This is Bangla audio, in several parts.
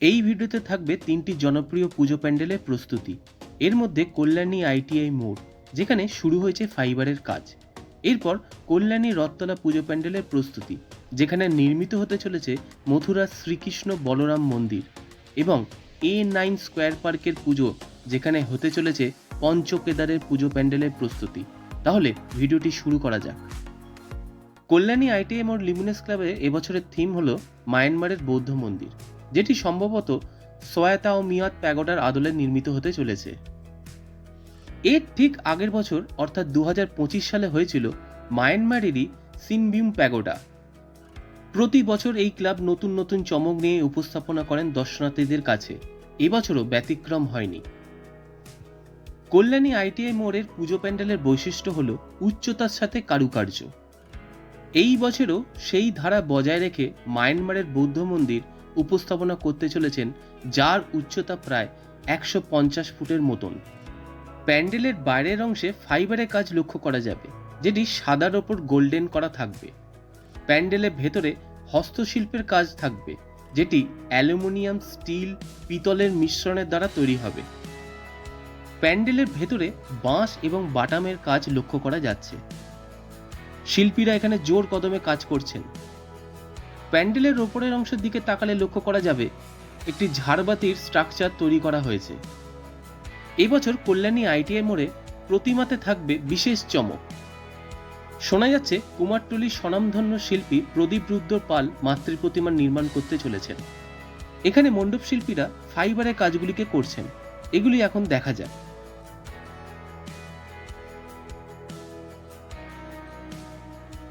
এই ভিডিওতে থাকবে 3টি জনপ্রিয় পুজো প্যান্ডেলের প্রস্তুতি। এর মধ্যে কল্যাণী আইটিআই মোড়, যেখানে শুরু হয়েছে ফাইবারের কাজ। এরপর কল্যাণী রথতলা পুজো প্যান্ডেলের প্রস্তুতি, যেখানে নির্মিত হতে চলেছে মথুরার শ্রীকৃষ্ণ বলরাম মন্দির। এবং A9 স্কোয়ার পার্কের পুজো, যেখানে হতে চলেছে পঞ্চকেদারের পুজো প্যান্ডেলের প্রস্তুতি। তাহলে ভিডিওটি শুরু করা যাক। কল্যাণী আইটিআই মোড় লিমিনেস ক্লাবে এবছরের থিম হলো মায়ানমারের বৌদ্ধ মন্দির, যেটি সম্ভবত সয়াতা ও মিয়াত প্যাগোডার আদলে নির্মিত হতে চলেছে। এর ঠিক আগের বছর অর্থাৎ 2025 সালে হয়েছিল মায়ানমারেরই সিনবিউম প্যাগোডা। প্রতি বছর এই ক্লাব নতুন নতুন চমক নিয়ে উপস্থাপনা করেন দর্শনার্থীদের কাছে। এবছরও ব্যতিক্রম হয়নি। কল্যাণী আইটিআই মোড়ের পুজো প্যান্ডেলের বৈশিষ্ট্য হলো উচ্চতার সাথে কারুকার্য। এই বছরও সেই ধারা বজায় রেখে মায়ানমারের বৌদ্ধ মন্দির উপস্থাপনা করতে চলেছেন, যার উচ্চতা প্রায় 150 ফুটের মতন। প্যান্ডেলের বাইরের অংশে ফাইবারের কাজ লক্ষ্য করা যাবে, যেটি সাদার ওপর গোল্ডেন করা থাকবে। প্যান্ডেলের ভেতরে হস্তশিল্পের কাজ থাকবে, যেটি অ্যালুমিনিয়াম, স্টিল, পিতলের মিশ্রণের দ্বারা তৈরি হবে। প্যান্ডেলের ভেতরে বাঁশ এবং বাটামের কাজ লক্ষ্য করা যাচ্ছে। শিল্পীরা এখানে জোর কদমে কাজ করছেন। প্যান্ডেলের ওপরের অংশের দিকে তাকালে লক্ষ্য করা যাবে একটি ঝাড়বাতির স্ট্রাকচার তৈরি করা হয়েছে। এবছর কল্যাণী আইটিআই মোড়ে প্রতিমাতে থাকবে বিশেষ চমক। শোনা যাচ্ছে কুমারটুলির স্বনামধন্য শিল্পী প্রদীপ রুদ্র পাল মাতৃ প্রতিমা নির্মাণ করতে চলেছেন। এখানে মণ্ডপ শিল্পীরা ফাইবারের কাজগুলিকে করছেন। এগুলি এখন দেখা যায়।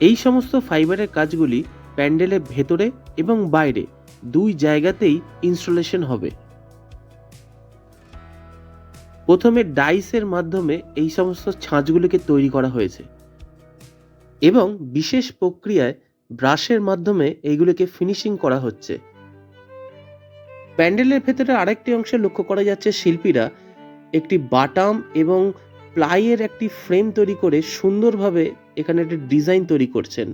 এই সমস্ত ফাইবারের কাজগুলি প্যান্ডেলের ভেতরে এবং বাইরে দুই জায়গাতেই ইনস্টলেশন হবে। প্রথমে ডাইসের মাধ্যমে এই সমস্ত ছাঁচগুলিকে তৈরি করা হয়েছে এবং বিশেষ প্রক্রিয়ায় ব্রাশের মাধ্যমে এইগুলিকে ফিনিশিং করা হচ্ছে। প্যান্ডেলের ভেতরে আরেকটি অংশে লক্ষ্য করা যাচ্ছে শিল্পীরা একটি বাটাম এবং প্লাইয়ের একটি ফ্রেম তৈরি করে সুন্দরভাবে এখানে একটি ডিজাইন তৈরি করছেন।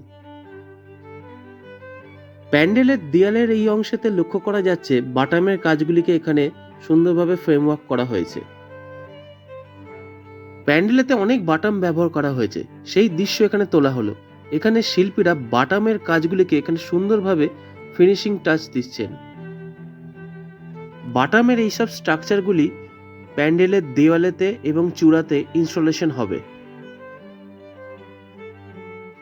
প্যান্ডেলের দেয়ালের এই অংশেতে লক্ষ্য করা যাচ্ছে বাটামের কাজগুলিকে এখানে সুন্দরভাবে ফ্রেমওয়ার্ক করা হয়েছে। প্যান্ডেলেতে অনেক বাটাম ব্যবহার করা হয়েছে, সেই দৃশ্য এখানে তোলা হলো। এখানে শিল্পীরা বাটামের কাজগুলিকে এখানে সুন্দরভাবে ফিনিশিং টাচ দিচ্ছেন। বাটামের এইসব স্ট্রাকচারগুলি প্যান্ডেলের দেওয়ালেতে এবং চূড়াতে ইনস্টলেশন হবে।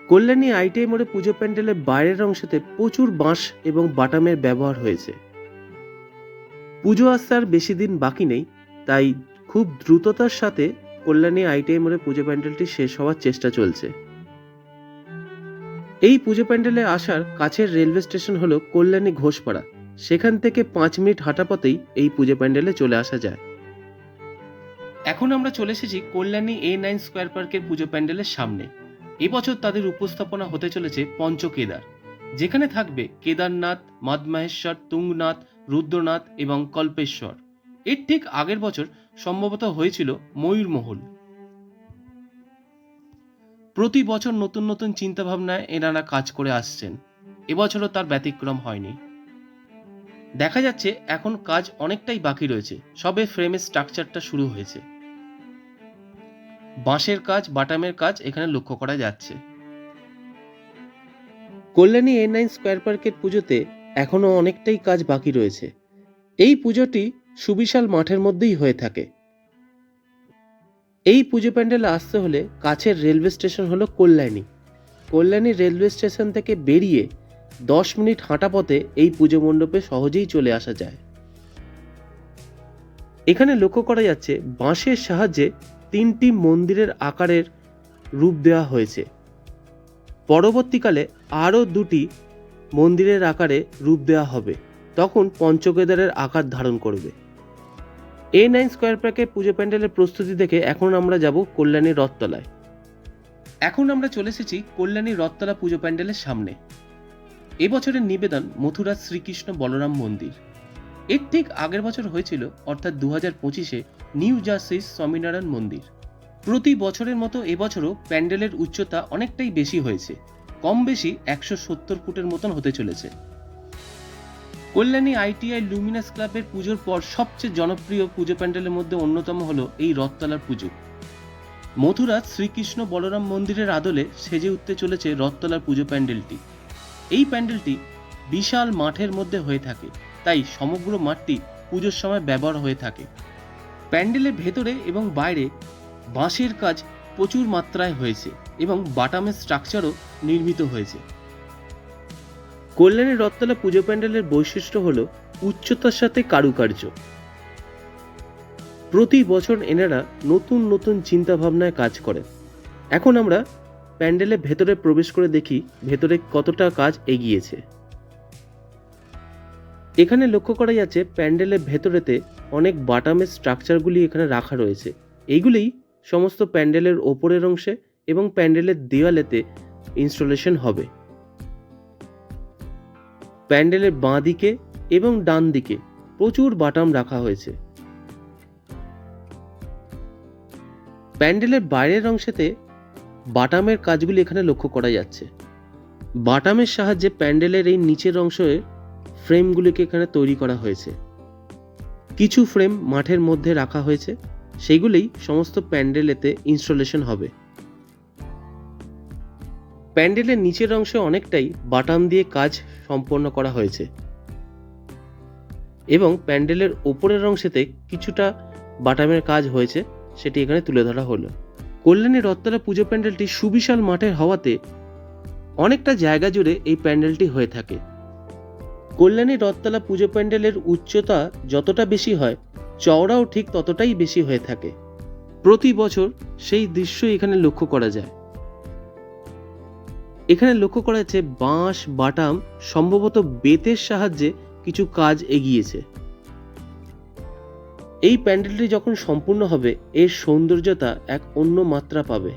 কল্যাণী আইটিআই মোড়ে পুজো প্যান্ডেলের বাইরের অংশেতে প্রচুর বাঁশ এবং বাটামের ব্যবহার হয়েছে। পুজো আসতে আর বেশি দিন বাকি নেই, তাই খুব দ্রুততার সাথে কল্যাণী আইটিআই মোড়ে পুজো প্যান্ডেলটি শেষ হওয়ার চেষ্টা চলছে। এই পুজো প্যান্ডেলে আসার কাছের রেলওয়ে স্টেশন হলো কল্যাণী ঘোষপাড়া। সেখান থেকে 5 মিনিট হাঁটা পথেই এই পুজো প্যান্ডেলে চলে আসা যায়। এখন আমরা চলে এসেছি কল্যাণী A9 স্কোয়ার পার্কের পুজো প্যান্ডেলের সামনে। এবছর তাদের উপস্থাপনা হতে চলেছে পঞ্চকেদার, যেখানে থাকবে কেদারনাথ, মদমাহেশ্বর, তুঙ্গনাথ, রুদ্রনাথ এবং কল্পেশ্বর। এর ঠিক আগের বছর সম্ভবত হয়েছিল ময়ূরমহল। প্রতি বছর নতুন নতুন চিন্তাভাবনায় এনারা কাজ করে আসছেন। এবছরও তার ব্যতিক্রম হয়নি। দেখা যাচ্ছে এখন কাজ অনেকটাই বাকি রয়েছে, সবে ফ্রেমের স্ট্রাকচারটা শুরু হয়েছে। বাঁশের কাজ, বাটামের কাজ এখানে লক্ষ্য করা যাচ্ছে। কল্যাণী A9 স্কোয়ার পার্কের পুজোতে এখনো অনেকটাই কাজ বাকি রয়েছে। এই পুজোটি সুবিশাল মাঠের মধ্যেই হয়ে থাকে। এই পুজো প্যান্ডেলে আসতে হলে কাছের রেলওয়ে স্টেশন হলো কল্যাণী রেলওয়ে স্টেশন থেকে বেরিয়ে 10 মিনিট হাঁটা পথে এই পুজো মণ্ডপে সহজেই চলে আসা যায়। এখানে লক্ষ্য করা যাচ্ছে বাঁশের সাহায্যে 3টি মন্দিরের আকারের রূপ দেওয়া হয়েছে। পরবর্তীকালে আরও 2টি মন্দিরের আকারে রূপ দেওয়া হবে, তখন পঞ্চকেদারের আকার ধারণ করবে। A9 স্কোয়ার পার্কের পুজো প্যান্ডেলের প্রস্তুতি দেখে এখন আমরা যাব কল্যাণী রথতলায়। এখন আমরা চলে এসেছি কল্যাণী রথতলা পুজো প্যান্ডেলের সামনে। এবছরের নিবেদন মথুরার শ্রীকৃষ্ণ বলরাম মন্দির। এর ঠিক আগের বছর হয়েছিল অর্থাৎ 2025-এ নিউ জার্সির স্বামীনারায়ণ মন্দির। প্রতি বছরের মতো এবছরও প্যান্ডেলের উচ্চতা অনেকটাই বেশি হয়েছে, কম বেশি 170 ফুটের মতন হতে চলেছে। কল্যাণী ITI লুমিনাস ক্লাবের পুজোর পর সবচেয়ে জনপ্রিয় পুজো প্যান্ডেলের মধ্যে অন্যতম হলো এই রথতলার পুজো। মথুরার শ্রীকৃষ্ণ বলরাম মন্দিরের আদলে সেজে উঠতে চলেছে রথতলার পুজো প্যান্ডেলটি। এই প্যান্ডেলটি বিশাল মাঠের মধ্যে হয়ে থাকে, তাই সমগ্র মাঠটি পুজোর সময় ব্যবহার হয়ে থাকে। প্যান্ডেলের ভেতরে এবং বাইরে বাঁশের কাজ প্রচুর মাত্রায় হয়েছে এবং বাটামের স্ট্রাকচারও নির্মিত হয়েছে। কল্যাণী রথতলা পুজো প্যান্ডেলের বৈশিষ্ট্য হলো উচ্চতার সাথে কারুকার্য। প্রতি বছর এনারা নতুন নতুন চিন্তা ভাবনায় কাজ করেন। এখন আমরা প্যান্ডেলের ভেতরে প্রবেশ করে দেখি ভেতরে কতটা কাজ এগিয়েছে। এখানে লক্ষ্য করা যাচ্ছে প্যান্ডেলের ভেতরেতে অনেক বাটামের স্ট্রাকচারগুলি এখানে রাখা রয়েছে। এইগুলিই সমস্ত প্যান্ডেলের ওপরের অংশে এবং প্যান্ডেলের দেওয়ালেতে ইনস্টলেশন হবে। প্যান্ডেলের বাঁ দিকে এবং ডান দিকে প্রচুর বাটাম রাখা হয়েছে। প্যান্ডেলের বাইরের অংশেতে বাটামের কাজগুলি এখানে লক্ষ্য করা যাচ্ছে। বাটামের সাহায্যে প্যান্ডেলের এই নিচের অংশের ফ্রেমগুলিকে এখানে তৈরি করা হয়েছে। কিছু ফ্রেম মাঠের মধ্যে রাখা হয়েছে, সেগুলোই সমস্ত প্যান্ডেলেতে ইনস্টলেশন হবে। প্যান্ডেলের নিচের অংশে অনেকটাই বাটাম দিয়ে কাজ সম্পন্ন করা হয়েছে এবং প্যান্ডেলের ওপরের অংশেতে কিছুটা বাটামের কাজ হয়েছে, সেটি এখানে তুলে ধরা হলো। কল্যাণী রথতলা পুজো প্যান্ডেলটি সুবিশাল মাঠের হওয়াতে অনেকটা জায়গা জুড়ে এই প্যান্ডেলটি হয়ে থাকে। কল্যাণী রথতলা পুজো প্যান্ডেলের উচ্চতা যতটা বেশি হয়, চওড়াও ঠিক ততটাই বেশি হয়ে থাকে। প্রতি বছর সেই দৃশ্য এখানে লক্ষ্য করা যায়। এখানে লক্ষ্য করা যাচ্ছে বাঁশ বাটাম সম্ভবত বেতের সাহায্যে কিছু কাজ এগিয়েছে। এই প্যান্ডেলটি যখন সম্পূর্ণ হবে, এর সৌন্দর্যতা এক অন্য মাত্রা পাবে।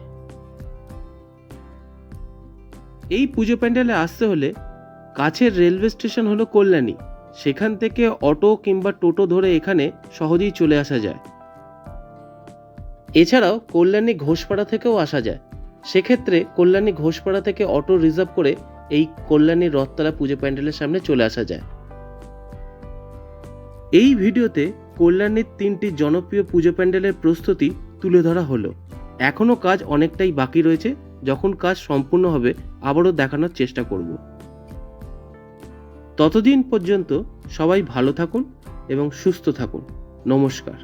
এই পুজো প্যান্ডেলে আসতে হলে কাছের রেলওয়ে স্টেশন হলো কল্যাণী, সেখান থেকে অটো কিংবা টোটো ধরে এখানে সহজেই চলে আসা যায়। এছাড়াও কল্যাণী ঘোষপাড়া থেকেও আসা যায়। সেক্ষেত্রে কল্যাণী ঘোষপাড়া থেকে অটো রিজার্ভ করে এই কল্যাণী রথতলা পুজো প্যান্ডেলের সামনে চলে আসা যায়। এই ভিডিওতে কল্যাণীর 3টি জনপ্রিয় পুজো প্যান্ডেলের প্রস্তুতি তুলে ধরা হলো। এখনও কাজ অনেকটাই বাকি রয়েছে, যখন কাজ সম্পূর্ণ হবে আবারও দেখানোর চেষ্টা করব। ততদিন পর্যন্ত সবাই ভালো থাকুন এবং সুস্থ থাকুন। নমস্কার।